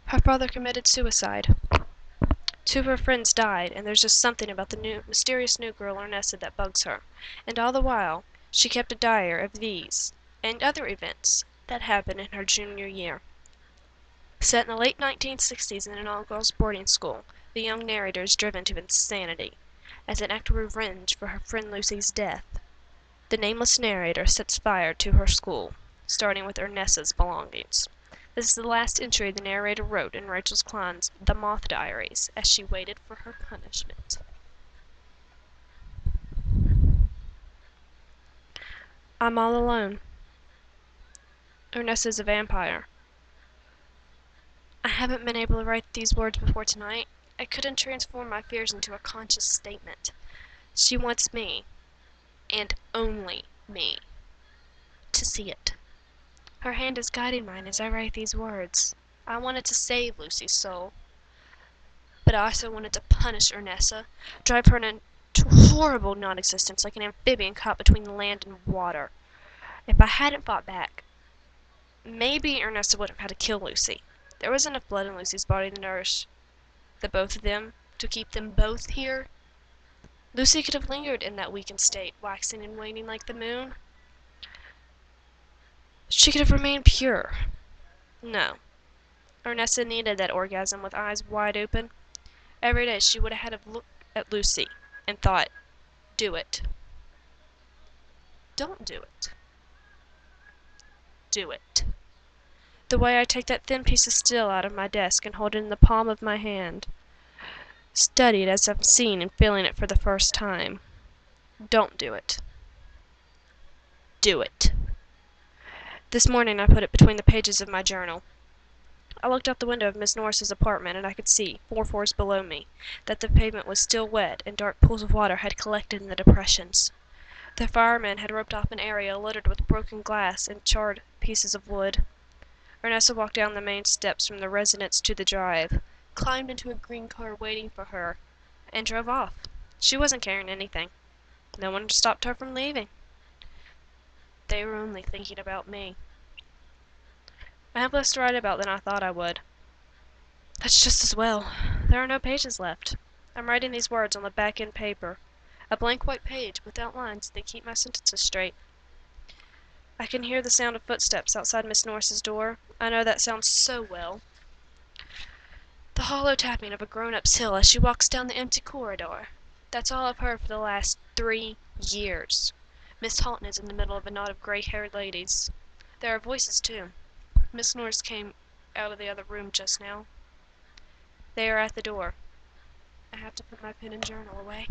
Her father committed suicide. Two of her friends died, and there's just something about the mysterious new girl Ornessa that bugs her. And all the while, she kept a diary of these and other events that happened in her junior year. Set in the late 1960s in an all-girls boarding school, the young narrator is driven to insanity. As an act of revenge for her friend Lucy's death, the nameless narrator sets fire to her school, starting with Ornessa's belongings. This is the last entry the narrator wrote in Rachiel Klein's The Moth Diaries as she waited for her punishment. I'm all alone. Ornessa's a vampire. I haven't been able to write these words before tonight. I couldn't transform my fears into a conscious statement. She wants me, and only me, to see it. Her hand is guiding mine as I write these words. I wanted to save Lucy's soul, but I also wanted to punish Ornessa, drive her into horrible non-existence like an amphibian caught between land and water. If I hadn't fought back, maybe Ornessa would have had to kill Lucy. There was enough blood in Lucy's body to nourish the both of them, to keep them both here. Lucy could have lingered in that weakened state, waxing and waning like the moon. She could have remained pure. No. Ornessa needed that orgasm with eyes wide open. Every day she would have had to look at Lucy and thought, do it. Don't do it. Do it. The way I take that thin piece of steel out of my desk and hold it in the palm of my hand. Study it as I'm seeing and feeling it for the first time. Don't do it. Do it. This morning I put it between the pages of my journal. I looked out the window of Miss Norris's apartment, and I could see, 4 floors below me, that the pavement was still wet and dark pools of water had collected in the depressions. The firemen had roped off an area littered with broken glass and charred pieces of wood. Ornessa walked down the main steps from the residence to the drive, climbed into a green car waiting for her, and drove off. She wasn't carrying anything. No one stopped her from leaving. They were only thinking about me. I have less to write about than I thought I would. That's just as well. There are no pages left. I'm writing these words on the back-end paper. A blank white page without lines that keep my sentences straight. I can hear the sound of footsteps outside Miss Norris's door. I know that sound so well. The hollow tapping of a grown-up's heel as she walks down the empty corridor. That's all I've heard for the last 3 years. Miss Halton is in the middle of a knot of gray-haired ladies. There are voices, too. Miss Norris came out of the other room just now. They are at the door. I have to put my pen and journal away.